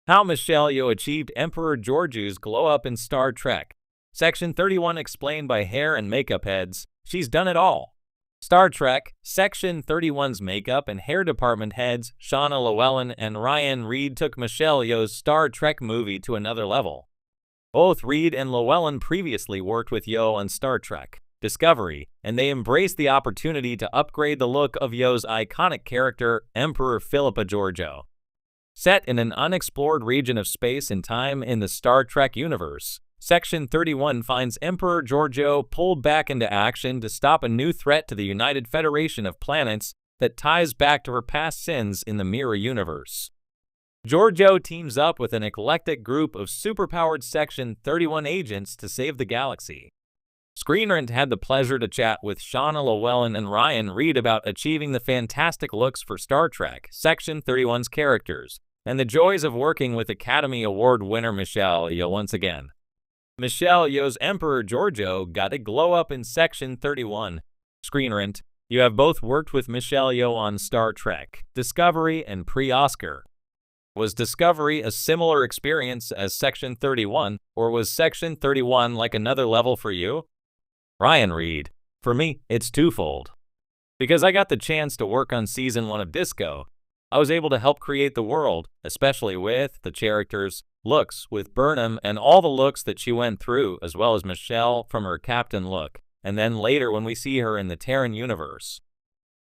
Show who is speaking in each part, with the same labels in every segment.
Speaker 1: How Michelle Yeoh achieved Emperor Georgiou's glow-up in Star Trek. Section 31 explained by hair and makeup heads. She's done it all. Star Trek, Section 31's makeup and hair department heads, Shauna Llewellyn and Ryan Reed, took Michelle Yeoh's Star Trek movie to another level. Both Reed and Llewellyn previously worked with Yeoh on Star Trek Discovery, and they embraced the opportunity to upgrade the look of Yeoh's iconic character, Emperor Philippa Georgiou. Set in an unexplored region of space and time in the Star Trek universe, Section 31 finds Emperor Georgiou pulled back into action to stop a new threat to the United Federation of Planets that ties back to her past sins in the Mirror Universe. Georgiou teams up with an eclectic group of superpowered Section 31 agents to save the galaxy. Screen Rant had the pleasure to chat with Shauna Llewellyn and Ryan Reed about achieving the fantastic looks for Star Trek Section 31's characters, and the joys of working with Academy Award winner Michelle Yeoh once again. Michelle Yeoh's Emperor Georgiou got a glow-up in Section 31. Screen Rant, you have both worked with Michelle Yeoh on Star Trek Discovery and pre-Oscar. Was Discovery a similar experience as Section 31, or was Section 31 like another level for you? Ryan Reed, for me, it's twofold. Because I got the chance to work on Season 1 of Disco, I was able to help create the world, especially with the characters' looks with Burnham and all the looks that she went through, as well as Michelle from her captain look, and then later when we see her in the Terran universe.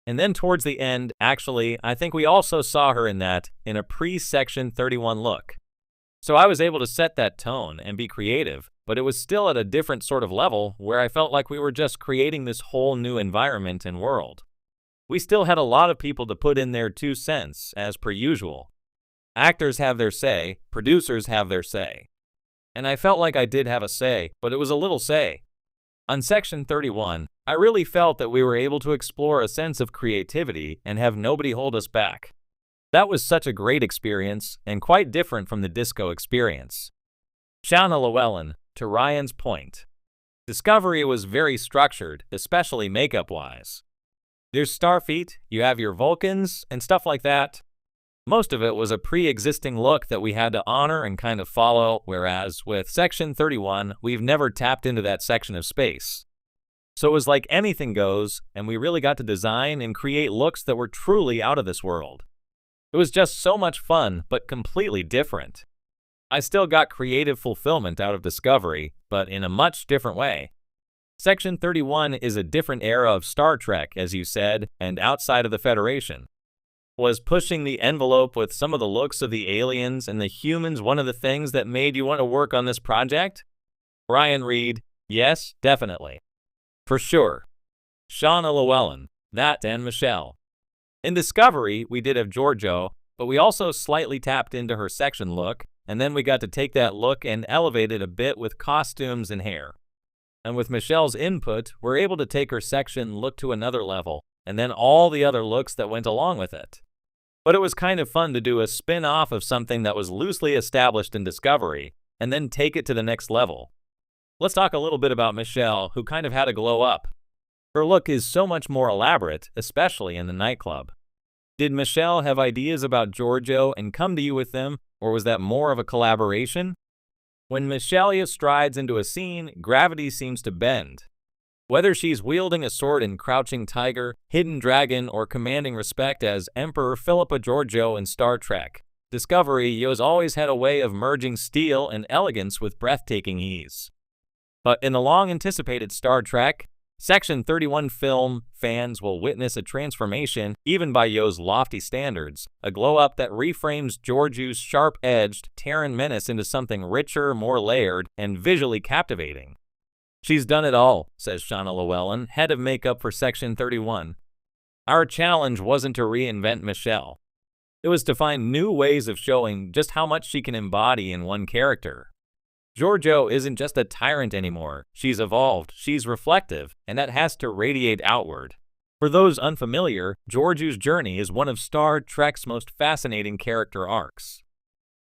Speaker 1: And then towards the end, actually, I think we also saw her in a pre-Section 31 look. So I was able to set that tone and be creative, but it was still at a different sort of level where I felt like we were just creating this whole new environment and world. We still had a lot of people to put in their 2 cents, as per usual. Actors have their say, producers have their say. And I felt like I did have a say, but it was a little say. On Section 31, I really felt that we were able to explore a sense of creativity and have nobody hold us back. That was such a great experience, and quite different from the Disco experience. Shauna Llewellyn, to Ryan's point. Discovery was very structured, especially makeup-wise. There's Starfleet, you have your Vulcans, and stuff like that. Most of it was a pre-existing look that we had to honor and kind of follow, whereas with Section 31, we've never tapped into that section of space. So it was like anything goes, and we really got to design and create looks that were truly out of this world. It was just so much fun, but completely different. I still got creative fulfillment out of Discovery, but in a much different way. Section 31 is a different era of Star Trek, as you said, and outside of the Federation. Was pushing the envelope with some of the looks of the aliens and the humans one of the things that made you want to work on this project? Ryan Reed, yes, definitely. For sure. Shauna Llewellyn, that and Michelle. In Discovery, we did have Georgiou, but we also slightly tapped into her section look, and then we got to take that look and elevate it a bit with costumes and hair. And with Michelle's input, we're able to take her section look to another level, and then all the other looks that went along with it. But it was kind of fun to do a spin-off of something that was loosely established in Discovery, and then take it to the next level. Let's talk a little bit about Michelle, who kind of had a glow up. Her look is so much more elaborate, especially in the nightclub. Did Michelle have ideas about Georgiou and come to you with them, or was that more of a collaboration? When Michelle Yeoh strides into a scene, gravity seems to bend. Whether she's wielding a sword in Crouching Tiger, Hidden Dragon, or commanding respect as Emperor Philippa Georgiou in Star Trek Discovery, Yeoh's always had a way of merging steel and elegance with breathtaking ease. But in the long-anticipated Star Trek Section 31 film, fans will witness a transformation, even by Yeoh's lofty standards, a glow-up that reframes Georgiou's sharp-edged Terran menace into something richer, more layered, and visually captivating. She's done it all, says Shauna Llewellyn, head of makeup for Section 31. Our challenge wasn't to reinvent Michelle. It was to find new ways of showing just how much she can embody in one character. Georgiou isn't just a tyrant anymore. She's evolved, she's reflective, and that has to radiate outward. For those unfamiliar, Georgiou's journey is one of Star Trek's most fascinating character arcs.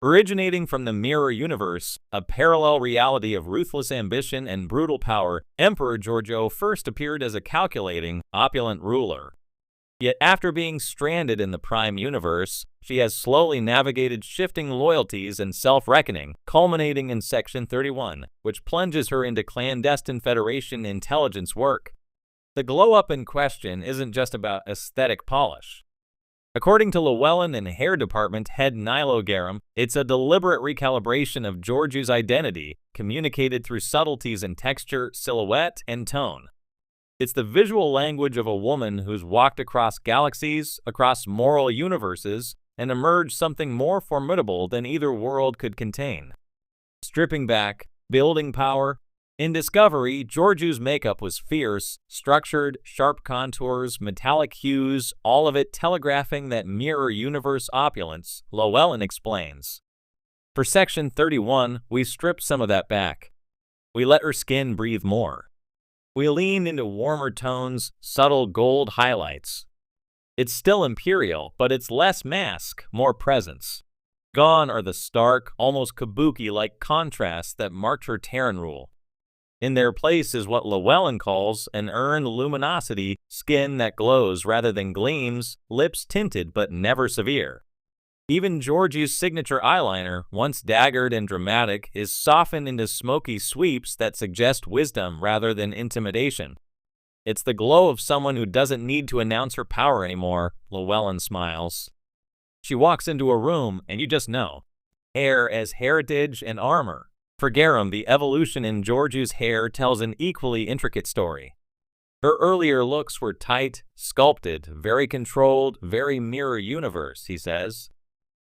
Speaker 1: Originating from the Mirror Universe, a parallel reality of ruthless ambition and brutal power, Emperor Georgiou first appeared as a calculating, opulent ruler. Yet after being stranded in the Prime Universe, she has slowly navigated shifting loyalties and self-reckoning, culminating in Section 31, which plunges her into clandestine Federation intelligence work. The glow-up in question isn't just about aesthetic polish. According to Llewellyn and Hair Department head Nilo Garam, it's a deliberate recalibration of Georgiou's identity, communicated through subtleties in texture, silhouette, and tone. It's the visual language of a woman who's walked across galaxies, across moral universes, and emerged something more formidable than either world could contain. Stripping back, building power. In Discovery, Georgiou's makeup was fierce, structured, sharp contours, metallic hues, all of it telegraphing that mirror universe opulence, Llewellyn explains. For Section 31, we stripped some of that back. We let her skin breathe more. We lean into warmer tones, subtle gold highlights. It's still imperial, but it's less mask, more presence. Gone are the stark, almost kabuki-like contrasts that marked her Terran rule. In their place is what Llewellyn calls an earned luminosity, skin that glows rather than gleams, lips tinted but never severe. Even Georgiou's signature eyeliner, once daggered and dramatic, is softened into smoky sweeps that suggest wisdom rather than intimidation. It's the glow of someone who doesn't need to announce her power anymore, Llewellyn smiles. She walks into a room and you just know. Hair as heritage and armor. For Garam, the evolution in Georgiou's hair tells an equally intricate story. Her earlier looks were tight, sculpted, very controlled, very mirror universe, he says.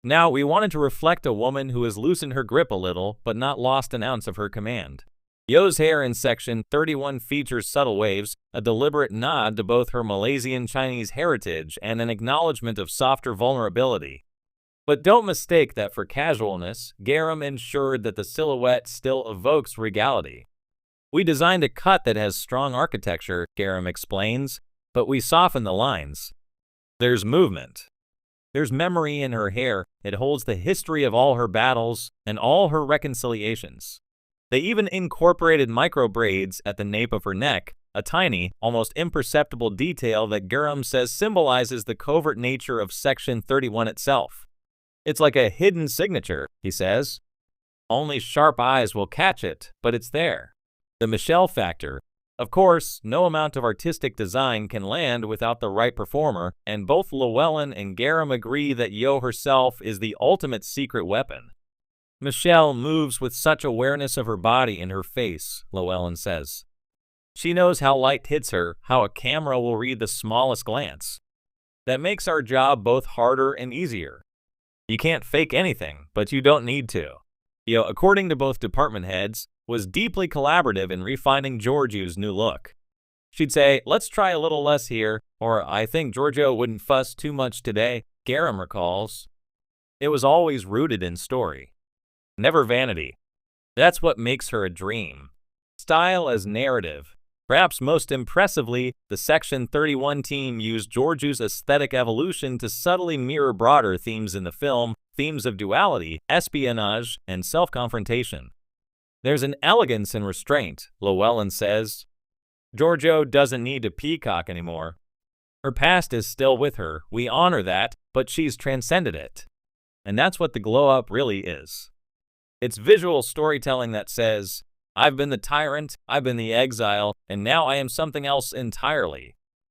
Speaker 1: Now we wanted to reflect a woman who has loosened her grip a little, but not lost an ounce of her command. Yeoh's hair in Section 31 features subtle waves, a deliberate nod to both her Malaysian Chinese heritage and an acknowledgement of softer vulnerability. But don't mistake that for casualness. Garam ensured that the silhouette still evokes regality. We designed a cut that has strong architecture, Garam explains, but we soften the lines. There's movement. There's memory in her hair. It holds the history of all her battles and all her reconciliations. They even incorporated micro braids at the nape of her neck, a tiny, almost imperceptible detail that Garam says symbolizes the covert nature of Section 31 itself. It's like a hidden signature, he says. Only sharp eyes will catch it, but it's there. The Michelle factor. Of course, no amount of artistic design can land without the right performer, and both Llewellyn and Garam agree that Yeoh herself is the ultimate secret weapon. Michelle moves with such awareness of her body and her face, Llewellyn says. She knows how light hits her, how a camera will read the smallest glance. That makes our job both harder and easier. You can't fake anything, but you don't need to. Yeoh, according to both department heads, was deeply collaborative in refining Georgiou's new look. She'd say, let's try a little less here, or I think Georgiou wouldn't fuss too much today, Garam recalls. It was always rooted in story. Never vanity. That's what makes her a dream. Style as narrative. Perhaps most impressively, the Section 31 team used Georgiou's aesthetic evolution to subtly mirror broader themes in the film, themes of duality, espionage, and self-confrontation. There's an elegance and restraint, Llewellyn says. Georgiou doesn't need to peacock anymore. Her past is still with her, we honor that, but she's transcended it. And that's what the glow-up really is. It's visual storytelling that says, I've been the tyrant, I've been the exile, and now I am something else entirely.